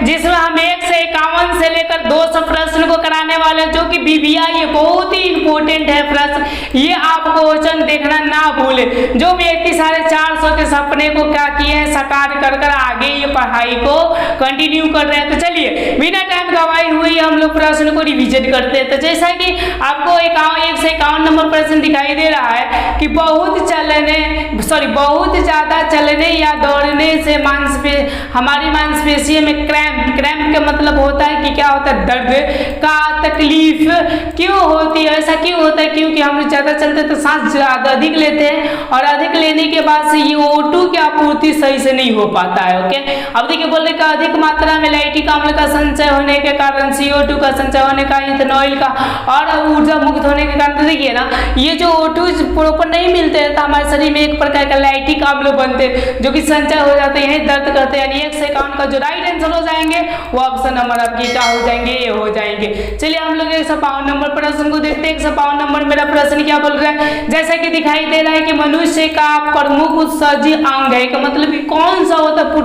जिसमें हम 151 से लेकर 200 प्रश्न को कराने वाले हैं, जो कि BBI ये बहुत ही इंपॉर्टेंट है प्रश्न, ये आपको क्वेश्चन देखना ना भूले। जो व्यक्ति 450 के सपने को क्या किए हैं, साकार कर कर आगे ये पढ़ाई को कंटिन्यू कर रहे हैं। तो चलिए बिना टाइम गवाए हुए हम लोग प्रश्न को रिविजन करते हैं। तो जैसा कि आपको 151 नंबर प्रश्न दिखाई दे रहा है कि बहुत ज्यादा चलने या दौड़ने से हमारी मांसपेशियों में क्रैम्प का मतलब होता है कि क्या होता है, दर्द का तकलीफ क्यों होती है। ऐसा क्यों होता है, क्योंकि हम ज्यादा चलते तो सांस ज्यादा अधिक लेते हैं और अधिक लेने के बाद से ये O2 की आपूर्ति सही से नहीं हो पाता है। ओके, अब देखिए बोल रहे का अधिक मात्रा में लैक्टिक अम्ल का संचय होने के कारण, CO2 का संचय होने का, इथेनॉल का और ऊर्जा मुक्त होने के कारण, तो देखिए ना ये जो O2 प्रॉपर नहीं मिलते हैं तो हमारे शरीर में एक प्रकार का लैक्टिक अम्ल बनते हैं जो कि संचय हो जाते हैं, यही दर्द करते हैं। 151 का जो राइट आंसर हो जाएंगे वो ऑप्शन नंबर आपकी क्या हो जाएंगे, ये हो जाएंगे। चलिए हम लोग 152 नंबर प्रश्न को देखते हैं। 152 नंबर मेरा प्रश्न क्या बोल रहा है, जैसा कि दिखाई दे रहा है कि मनुष्य का प्रमुख उत्सर्जी अंग है, का मतलब कि कौन सा होता है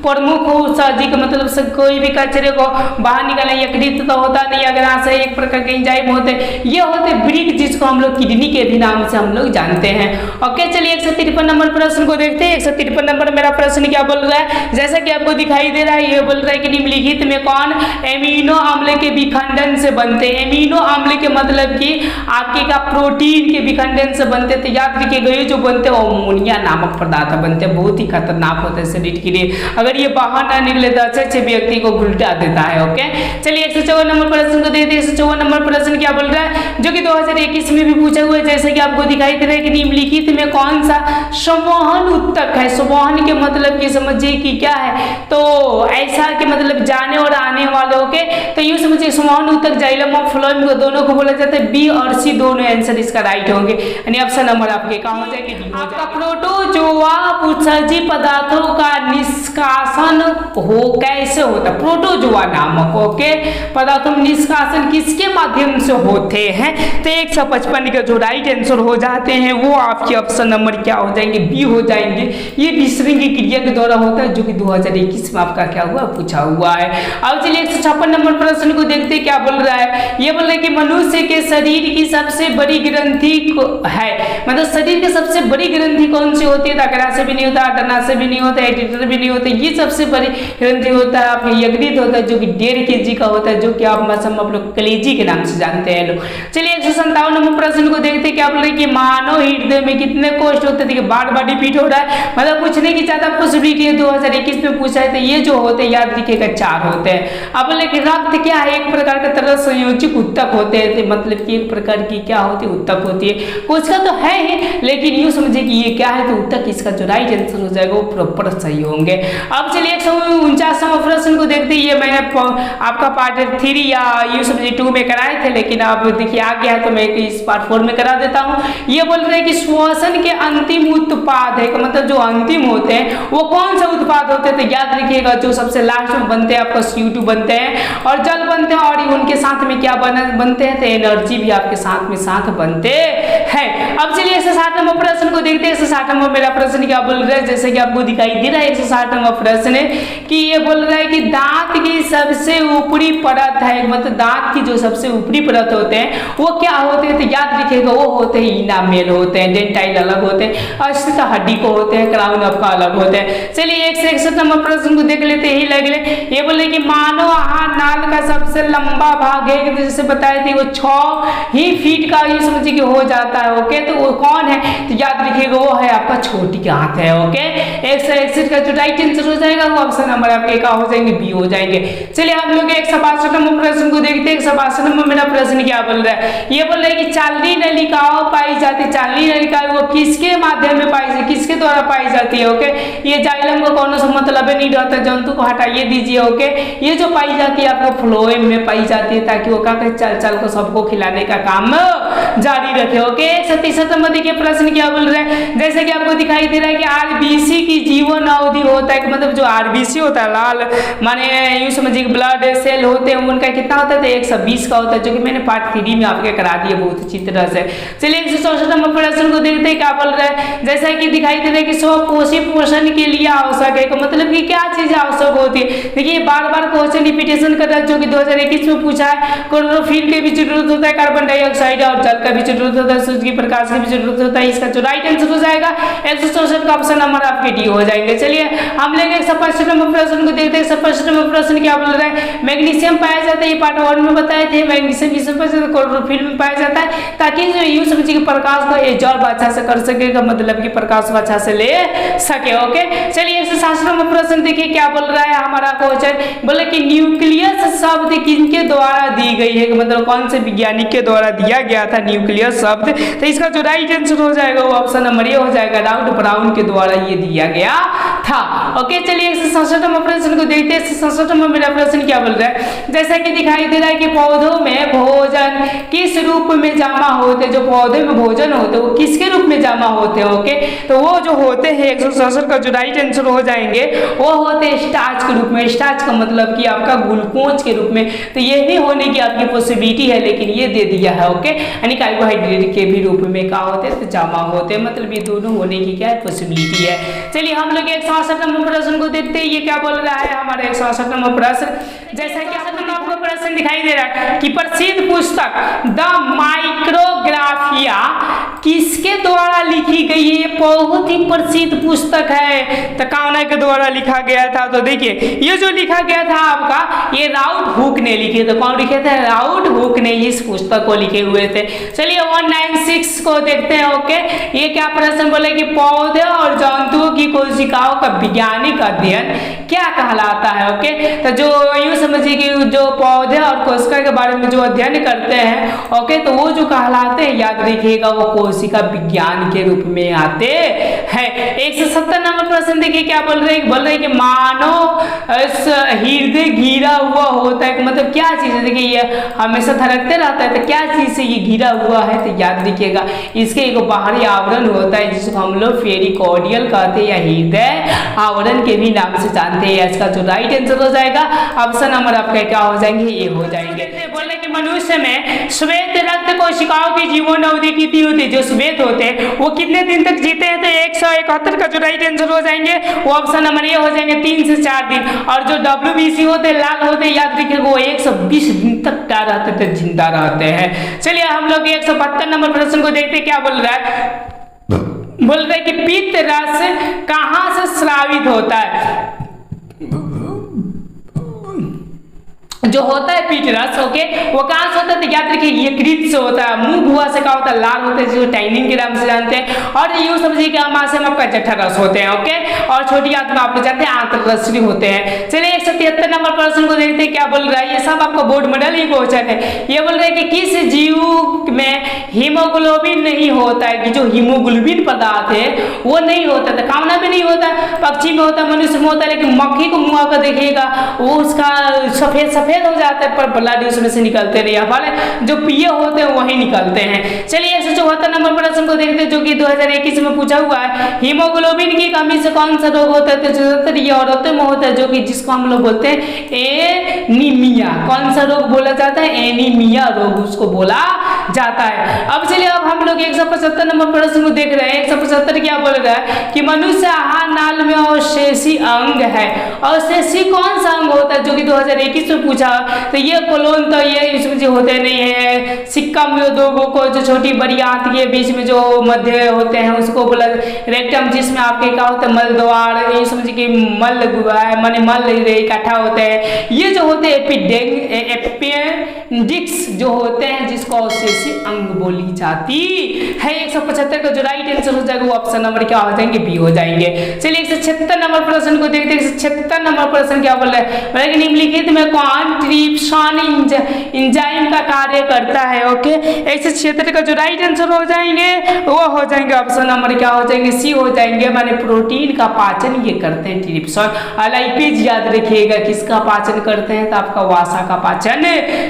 प्रमुख उत्सर्जी का मतलब से कोई भी कचरे को बाहर निकालना, यकृत तो होता नहीं, अगर से एक प्रकार के एंजाइम होते हैं, ये होते वृक्क, जिसको हम लोग किडनी के भी नाम से हम लोग जानते हैं। ओके, चलिए 153 नंबर प्रश्न को देखते हैं। 153 नंबर मेरा प्रश्न क्या बोल रहा है, जैसा कि आपको दिखाई दे रहा है, ये बोल रहा है कि निम्नलिखित में कौन एमिनो अम्ल के विखंडन से बनते हैं। एमिनो अम्ल के मतलब कि आपके का प्रोटीन के विखंडन से बनते, तो याद रखिएगा ये जो बनते हैं अमोनिया नामक पदार्थ बनते हैं, बहुत ही खतरनाक होता है शरीर के लिए, अगर ये बाहर ना निकले तो अच्छे व्यक्ति को उल्टा देता है। ओके, चलिए 154 नंबर प्रश्न को देखते हैं। 154 नंबर प्रश्न क्या बोल रहा है, जो कि 2021 में भी पूछा हुआ है, जैसे कि आपको दिखाई दे रहा है कि निम्नलिखित में कौन सा संवहन उत्तक है। संवहन के मतलब कि समझिए कि क्या है, तो ऐसा के मतलब जाने और आने वाले। ओके, तो यूं समझिए संवहन उत्तक जाइलम और फ्लोएम को दोनों को बोला जाता है। बी और सी दोनों आंसर इसका राइट होंगे, यानी ऑप्शन नंबर आपके कहाँ हो जाएगी, डी हो जाएगा। आपका प्रोटोजोआ उत्सर्जी पदार्थों का निष्कासन कैसे होता है, प्रोटोजोआ नामक ओके पदार्थों में निष्कासन किसके माध्यम से होते हैं। तो 155 का जो राइट आंसर हो जाते हैं वो आपके ऑप्शन नंबर क्या हो जाएंगे, बी हो जाएंगे। ये विसर्जन की क्रिया के द्वारा होता है, जो कि 2021 में आपका क्या हुआ पूछा हुआ है। अब चलिए 156 नंबर प्रश्न को देखते हैं क्या बोल रहा है। ये बोल रहा है कि मनुष्य के शरीर की सबसे बड़ी ग्रंथि है, मतलब शरीर की सबसे बड़ी ग्रंथि कौन सी होती है। अग्रा से भी नहीं होता, अटना से भी नहीं होता, एडिटर भी नहीं होता, ये सबसे बड़ी ग्रंथि होता है आपके यकृत होता है, जो कि 1.5 kg का होता है, जो कि आप लोग कलेजी के नाम से जानते हैं लोग। चलिए 157 नंबर प्रश्न को देखते हैं क्या बोल रहे हैं कि मानव हृदय में कितने कोष्ठ होते हैं। देखिए बार बार रिपीट हो रहा है, मतलब पूछने की ज्यादा पॉसिबिलिटी है। 2021 में पूछा है, तो ये जो होते हैं याद रखिएगा 4 होते हैं। अब लेकिन रक्त क्या है, एक प्रकार का तरह संयोजित उत्तक होते हैं, मतलब कि एक प्रकार की क्या होती है उत्तक होती है। कुछ का तो है ही, लेकिन यूं समझिए कि ये क्या है, तो उत्तक इसका जो राइट आंसर हो जाएगा वो प्रॉपर सही होंगे। अब चलिए 149 प्रश्न को देखते हैं। ये मैंने आपका पार्ट 3 या यूं समझिए 2 में कराए थे, लेकिन आप देखिए आ गया है तो मैं इस पार्ट 4 में करा देता हूँ। ये बोल रहे हैं कि श्वसन के अंतिम उत्पाद है, मतलब जो अंतिम होते हैं वो कौन सा उत्पाद होते हैं। तो याद रखिएगा जो सबसे लास्ट में बनते हैं आपका CO2 बनते हैं और जल बनते हैं, और उनके साथ में क्या बनते हैं, तो एनर्जी भी आपके साथ बनते हैं। अब चलिए 160 नंबर प्रश्न को देखते हैं। 160 नंबर मेरा प्रश्न क्या बोल रहा है, जैसे कि आपको दिखाई दे रहा है 160 नंबर प्रश्न है कि ये बोल रहा है कि दांत की सबसे ऊपरी परत है, मतलब दांत की जो सबसे ऊपरी परत होते हैं वो क्या होते हैं। तो याद रखिएगा वो होते हैं इनामेल होते हैं, डेंटाइल अलग होते हैं, अस्थित हड्डी को होते हैं, क्राउन आपका अलग होते हैं। चलिए 161 नंबर प्रश्न को देख लेते ही लग ले। ये बोले कि मानव आहार नाल का सबसे लंबा भाग है, जैसे बताए थे वो 6 ही फीट का, ये समझिए कि हो जाता है। ओके, तो वो कौन है, तो याद रखिएगा वो है आपका छोटी हाथ है। ओके, 161 का जो राइट आंसर हो जाएगा वो ऑप्शन नंबर आपके क्या हो जाएंगे, बी हो जाएंगे। चलिए हम लोग 162 नंबर प्रश्न को देखते हैं। 162 नंबर मेरा प्रश्न क्या बोल रहा है। ये बोल रहा है कि चालनी नलिकाओं पाई जाती है, चालनी नलिकाएं वो किसके माध्यम में पाई जाती है, किसके द्वारा पाई जाती है। ओके, ये जाइलम का कौन सा मतलब नहीं रहता, जंतु को हटाइए दीजिए। ओके, ये जो पाई जाती है आपको फ्लोएम में पाई जाती है, ताकि वो क्या चल को सबको खिलाने का काम जारी रखे। ओके, 163 नंबर देखिए प्रश्न क्या बोल रहा है। जैसे कि आपको दिखाई दे रहा है कि आरबीसी की जीवन अवधि होता है, मतलब जो आरबीसी होता है लाल माने यूं समझिए ब्लड सेल होते हैं, उनका कितना होता है, तो 120 का होता है, जो कि मैंने पार्ट 3 में आपके करा दिया बहुत अच्छी तरह से। चलिए 164 नंबर प्रश्न को देखते हैं क्या बोल रहा है। जैसा कि दिखाई दे रहा है कि स्वपोषी पोषण के लिए आवश्यक है, मतलब कि क्या चीज आवश्यक होती होती है। देखिए बार बार क्वेश्चन रिपीटेशन कर रहा है, जो कि 2021 में पूछा है। क्लोरोफिल के भी जरूरत होता है, कार्बन डाइऑक्साइड और जल का भी जरूरत होता है, सूर्य के प्रकाश की भी जरूरत होता है। इसका जो राइट आंसर हो जाएगा 164 का ऑप्शन नंबर आपके डी हो जाएंगे। चलिए हम लेंगे 165 नंबर प्रश्न को देखते हैं। 165 नंबर प्रश्न क्या बोल रहा है, मैग्नीशियम पाया जाता है, ये पार्ट 1 में बताए थे। मैग्नीशियम किस में क्लोरोफिल में पाया जाता है, ताकि जो यूं समझिए कि प्रकाश को एब्जॉर्ब अच्छा से कर सकेगा, मतलब कि प्रकाश को अच्छा से ले सके। ओके चलिए 167 नंबर प्रश्न देखिए क्या बोल रहा है हमारा क्वेश्चन, बोले कि न्यूक्लियस शब्द किनके द्वारा दी गई है, मतलब कौन से वैज्ञानिक के द्वारा दिया गया था न्यूक्लियस शब्द। तो इसका जो राइट आंसर हो जाएगा वो ऑप्शन नंबर ए हो जाएगा, राउट ब्राउन के द्वारा ये दिया गया था। ओके चलिए 167 नंबर प्रश्न को देखते हैं। 167 नंबर मेरा प्रश्न क्या बोल रहा है, जैसा कि दिखाई दे रहा है कि पौधों में भोजन किस रूप में जमा होते, जो पौधे में भोजन होते हैं वो किसके रूप में जमा होते हैं। ओके तो वो जो होते हैं 167 का जो राइट आंसर हो जाएंगे वो होते हैं स्टार्च के रूप में। स्टार्च का मतलब कि आपका ग्लूकोज के रूप में, तो ये भी होने की आपकी पॉसिबिलिटी है, लेकिन ये दे दिया है। ओके यानी कार्बोहाइड्रेट के भी रूप में क्या होते हैं, तो जमा होते हैं, मतलब ये दोनों होने की क्या है, पॉसिबिलिटी है। चलिए हम लोग 168 नंबर प्रश्न को देखते हैं, ये क्या बोल रहा है हमारे 168 नंबर प्रश्न। जैसा कि आपको प्रश्न दिखाई दे रहा है कि प्रसिद्ध पुस्तक द माइक्रोग्राफिया किसके द्वारा लिखी गई है, बहुत ही प्रसिद्ध पुस्तक है, तो काउना के द्वारा लिखा गया था। तो देखिए ये जो लिखा गया था आपका, ये राउट हुक ने लिखे थे। कौन लिखे थे, राउट हुक ने इस पुस्तक को लिखे हुए थे। चलिए 196 को देखते हैं। ओके ये क्या प्रश्न बोले कि पौधे और जंतुओं की कोशिकाओं का वैज्ञानिक अध्ययन क्या कहलाता है। ओके तो जो यूं समझिए कि जो पौधे और कोशिका के बारे में जो अध्ययन करते हैं, ओके तो वो जो कहलाते हैं, याद रखिएगा, वो कोशिका विज्ञान के रूप में आते हैं। 170 नंबर प्रश्न देखिए क्या बोल रहे हैं कि मानव हृदय घिरा हुआ होता है, मतलब क्या चीज है। देखिए ये हमेशा धड़कते रहता है, तो क्या चीज से ये घिरा हुआ है, तो याद रखिएगा इसके एक बाहरी आवरण होता है जिसको हम लोग पेरिकार्डियल कहते हैं या हृदय आवरण के भी नाम से जानते हैं। इसका जो राइट आंसर हो जाएगा ऑप्शन नंबर आपका क्या हो जाएंगे, ये हो जाएंगे। बोले कि मनुष्य में श्वेत रक्त कोशिकाओं की जीवन अवधि कितनी होती है, जो श्वेत होते हैं वो कितने दिन तक जीते हैं, तो 171 का जो राइट आंसर हो जाएंगे वो ऑप्शन नंबर ये हो जाएंगे 3 से 4 दिन। और जो WBC होते हैं, लाल होते हैं, याद रखिएगा वो 120 दिन तक क्या रहते थे, जिंदा रहते हैं। चलिए हम लोग 172 नंबर प्रश्न को देखते हैं क्या बोल रहा है, बोल रहे हैं कि पित्त रस कहाँ से स्रावित होता है, जो होता है पीठ रस। ओके वो कहाँ से होता है, तो याद रखिए यकृत से होता है। मुंह भुआ से क्या होता है, लाल होते हैं, जो टाइनिंग के नाम से जानते हैं। और यूं समझिए कि अमाशय में आपका जठर रस होते हैं। ओके और छोटी आंत में आप लोग जानते हैं आंतररस भी होते हैं। चलिए 173 नंबर प्रश्न को देखते हैं क्या बोल रहा है, ये सब आपका बोर्ड मॉडल ही क्वेश्चन है। ये बोल रहे हैं कि किस जीव में हीमोग्लोबिन नहीं होता है, कि जो हीमोग्लोबिन पदार्थ है वो नहीं होता है। कामना में नहीं होता, पक्षी में होता है, मनुष्य में होता है, लेकिन मक्खी को मुआ कर देखिएगा वो उसका सफेद सफेद हो जाता है, पर ब्लड उसमें से निकलते नहीं, हमारे जो पिए होते हैं वही निकलते हैं। चलिए 174 नंबर प्रश्न को देखते हैं, जो कि 2021 में पूछा हुआ है। हीमोग्लोबिन की कमी से कौन सा रोग होता है, तो ज्यादातर ये औरतों में होता है, जो कि जिसको हम लोग बोलते हैं एनीमिया। कौन सा रोग बोला जाता है, एनीमिया रोग उसको बोला जाता है। अब चलिए अब हम लोग 175 नंबर प्रश्न को देख रहे हैं। 175 क्या बोल रहा है कि मनुष्य आहार नाल में अवशेषी अंग है। अवशेषी कौन सा अंग होता है, जो कि 2021 में पूछा, तो ये कोलोन, तो ये इसमें जो होते नहीं है। सिक्का में दो को जो छोटी बड़ी आंत के बीच में जो मध्य होते हैं उसको बोला रेक्टम, जिसमें आपके क्या होता है मल द्वार, ये समझिए कि मल माने मल इकट्ठा होते हैं। ये जो होते हैं एपेंडिक्स जो होते हैं, जिसको अवशेषी अंग बोली जाती है। 175 का जो राइट आंसर हो जाएगा वो ऑप्शन नंबर क्या हो जाएंगे, बी हो जाएंगे। चलिए 176 नंबर प्रश्न को देखते हैं। 176 नंबर प्रश्न क्या बोल रहा है, निम्नलिखित में कौन ट्रिप्सिन एंजाइम का कार्य करता है। ओके 176 का जो राइट आंसर हो जाएंगे वो हो जाएंगे ऑप्शन नंबर क्या हो जाएंगे, सी हो जाएंगे, माने प्रोटीन का पाचन ये करते हैं ट्रिप्सिन। लाइपेज याद रखिएगा किसका पाचन करते हैं, तो आपका वासा का पाचन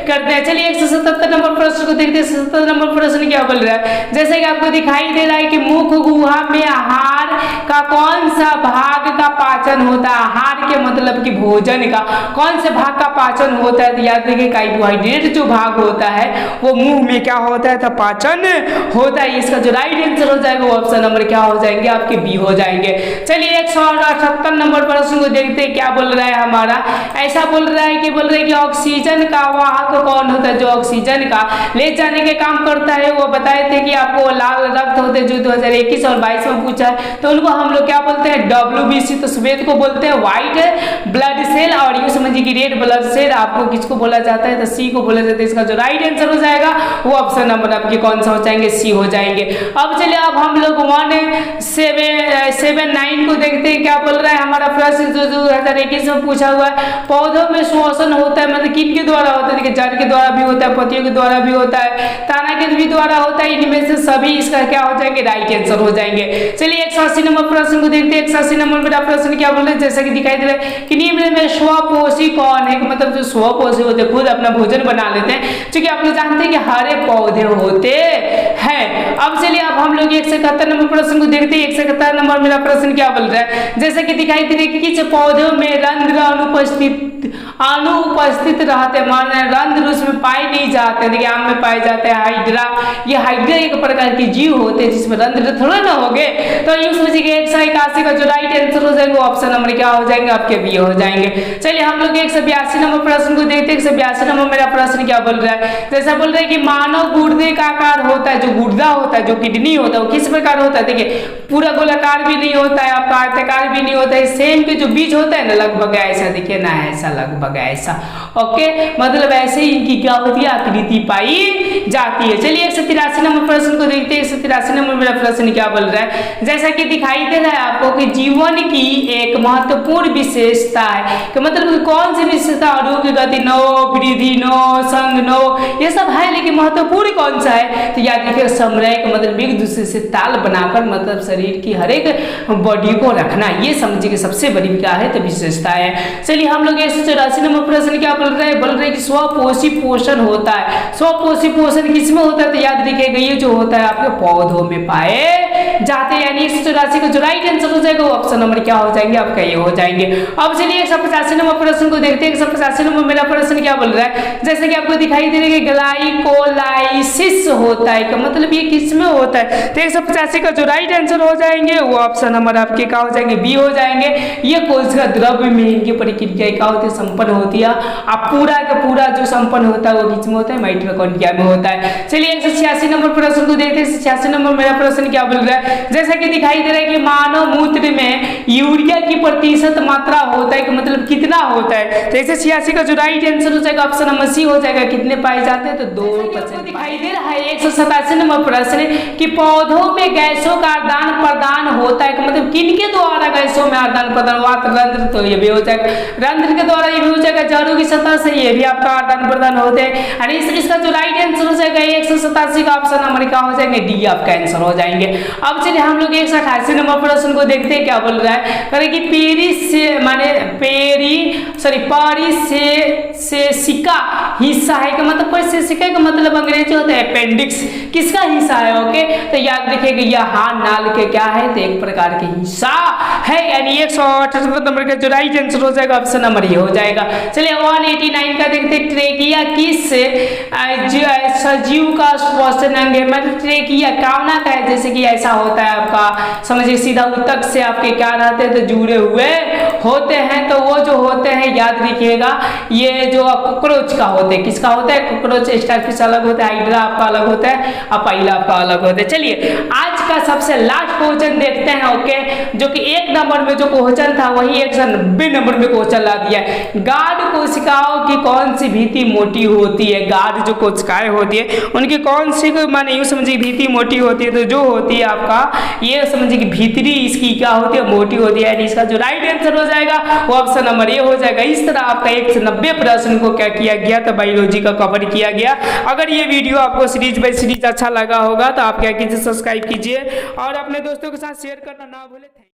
करते हैं। चलिए 177 नंबर प्रश्न को देखते हैं। 177 नंबर प्रश्न क्या बोल रहा है, जैसे कि आपको दिखाई दे रहा है कि मुख गुहा में आहार आहार का कौन सा भाग का पाचन होता है? आहार के मतलब कि भोजन का कौन से भाग का पाचन होता है? तो याद रखिए कार्बोहाइड्रेट जो भाग होता है वो मुंह में क्या होता है? तो पाचन होता है। इसका जो राइट आंसर हो जाएगा वो ऑप्शन नंबर क्या हो जाएंगे? आपके बी हो जाएंगे। चलिए 178 नंबर प्रश्न को देखते हैं क्या बोल रहा है हमारा। ऐसा बोल रहा है कि ऑक्सीजन का वाहक कौन होता है? जो ऑक्सीजन का ले जाने के काम करता है। वो बताए थे कि आपको लाल रक्त होते जो 2021 और 22 में पूछा है, तो उनको हम लोग क्या बोलते हैं? WBC। तो श्वेत को बोलते हैं व्हाइट ब्लड सेल, और यूं समझिए कि रेड ब्लड सेल आपको किसको बोला जाता है? तो सी को बोला जाता है। इसका जो राइट आंसर हो जाएगा वो ऑप्शन नंबर आपके कौन सा हो जाएंगे? सी हो जाएंगे। अब चलिए अब हम लोग 179 को देखते हैं क्या बोल रहा है हमारा प्रश्न जो 2021 में पूछा हुआ है। पौधों में श्वसन होता है मतलब किन के द्वारा होता है? देखिए जड़ के द्वारा भी होता है, पत्तियों के द्वारा भी होता है, तना के भी द्वारा होता है। इनमें से सभी इसका क्या हो जाएंगे? राइट आंसर हो जाएंगे। चलिए 180 नंबर प्रश्न को देखते हैं। 180 नंबर मेरा प्रश्न क्या बोल रहे हैं? जैसा कि दिखाई दे रहा है कि निम्न में स्वपोषी कौन है? मतलब जो स्वपोषी होते हैं खुद अपना भोजन बना लेते हैं, क्योंकि आप लोग जानते हैं कि हरे पौधे होते हैं। अब चलिए अब हम लोग 171 नंबर प्रश्न को देखते हैं। 171 नंबर मेरा प्रश्न क्या बोल रहा है? जैसे कि दिखाई दे रहा है कि किस पौधों में रंध्र अनुपस्थित रहते, मान रंध्र उसमें पाए नहीं जाते। देखिए आम में पाए जाते हैं हाइड्रा। ये हाइड्रा एक प्रकार के जीव होते हैं जिसमें रंध्र थोड़े ना होंगे। तो यूं समझिए 181 का जो राइट आंसर हो जाएगा ऑप्शन नंबर क्या हो जाएंगे? आपके बी हो जाएंगे। चलिए हम लोग 182 नंबर प्रश्न को देखते हैं। 182 नंबर मेरा प्रश्न क्या बोल रहा है? जैसा बोल रहा है कि मानव गुर्दे का आकार होता है, जो गुर्दा होता है, जो किडनी होता है, वो किस प्रकार होता है? देखिए पूरा गोलाकार भी नहीं होता है, आपका आयताकार भी नहीं होता है, सेम के जो बीच होता है ना लगभग ऐसा, देखिए ना ऐसा लगभग ऐसा। ओके, मतलब ऐसे ही इनकी क्या होती है? आकृति पाई जाती है। चलिए 183 नंबर प्रश्न को देखते हैं। 183 नंबर मेरा प्रश्न क्या बोल रहा है? जैसा कि दिखाई दे रहा है आपको कि जीवन की एक महत्वपूर्ण विशेषता है कि मतलब कौन सी विशेषता? आरोग्य, गति, नो वृद्धि, नो संग, नो, ये सब है, लेकिन महत्वपूर्ण कौन सा है? तो याद रखिए समन्वय, मतलब एक दूसरे से ताल बनाकर मतलब शरीर की हर एक बॉडी को रखना, ये समझिए कि सबसे बड़ी क्या है? तो विशेषता है। चलिए हम लोग 184 नंबर प्रश्न क्या बोल रहे हैं? बोल रहे हैं कि स्वपोषी पोषण होता है। स्वपोषी पोषण किसमें होता है? तो याद रखिएगा ये जो होता है आपके पौधों में पाए जाते हैं। यानी 184 का जो राइट आंसर हो जाएगा वो ऑप्शन नंबर क्या हो जाएंगे? आपका ये हो जाएंगे। अब चलिए 185 नंबर प्रश्न को देखते हैं। 185 नंबर मेरा प्रश्न क्या बोल रहा है? जैसे कि आपको दिखाई दे रहा है कि ग्लाइकोलाइसिस होता है, मतलब ये किसमें होता है? तो 185 का जो राइट आंसर हो जाएंगे वो ऑप्शन नंबर आपके क्या हो जाएंगे? बी हो जाएंगे। ये कोशिका द्रव्य में इनकी प्रक्रिया क्या होती है? संपन्न होती है। अब पूरा का पूरा जो संपन्न होता है वो किसमें होता है? माइटोकॉन्ड्रिया में होता है। चलिए 186 नंबर प्रश्न को देखते हैं। 186 नंबर मेरा प्रश्न क्या बोल रहा है? जैसा कि दिखाई दे रहा है कि मानव मूत्र में यूरिया की प्रतिशत मात्रा होता है कि मतलब कितना होता है? तो 186 का जो राइट आंसर हो जाएगा ऑप्शन नंबर सी हो जाएगा। कितने पाए जाते हैं? तो 2% दिखाई दे रहा है। 187 नंबर प्रश्न कि पौधों में गैसों का आदान प्रदान होता है कि मतलब किनके द्वारा गैसों में आदान प्रदान? रंध्र, तो ये भी हो जाएगा, रंध्र के द्वारा ये भी हो जाएगा, जड़ों की सतह से ये भी आपका आदान प्रदान होते हैं। यानी इसका जो राइट आंसर हो जाएगा 187 का ऑप्शन नंबर क्या हो जाएंगे? डी आपका आंसर हो जाएंगे। अब चलिए हम लोग 188 नंबर प्रश्न को देखते हैं क्या बोल रहा है? करें कि परिसेसिका हिस्सा है कि मतलब परिसेसिका का मतलब अंग्रेजी होता है अपेंडिक्स, किसका हिस्सा है? ओके, तो याद रखिएगा यह नाल के क्या है? तो एक प्रकार के हिस्सा है। यानी 178 नंबर का जो राइट आंसर हो जाएगा ऑप्शन नंबर ये हो जाएगा। चलिए 189 का देखते हैं। ट्रेकिया किस सजीव का श्वसन अंग है? मतलब ट्रेकिया कामना का है, जैसे कि ऐसा होता है आपका, समझिए सीधा ऊतक से आपके क्या रहते हैं? तो जुड़े हुए होते हैं। तो वो जो होते हैं याद रखिएगा ये जो कॉकरोच का होते हैं, किसका होता है? कॉकरोच, स्टारफिश अलग होता है, हाइड्रा आपका अलग होता है, अपाइला आपका अलग होता है। चलिए आज का सबसे लास्ट क्वेश्चन देखते हैं। ओके, जो कि 1 नंबर में जो क्वेश्चन था वही 190 नंबर में क्वेश्चन ला दिया है। गाढ़ कोशिकाओं की कौन सी भीति मोटी होती है? गाढ़ जो कोशिकाएं होती है उनकी कौन सी माने यूं समझिए भीति मोटी होती है? तो जो होती है आपका ये समझिए कि भीतरी इसकी क्या होती है? मोटी होती है। यानी इसका जो राइट आंसर हो जाएगा वो ऑप्शन नंबर ये हो जाएगा। इस तरह आपका 190 प्रश्न को क्या किया गया? तो बायोलॉजी का कवर किया गया। अगर ये वीडियो आपको सीरीज बाय सीरीज अच्छा लगा होगा तो आप क्या कीजिए? सब्सक्राइब कीजिए और अपने दोस्तों के साथ शेयर करना ना भूलें।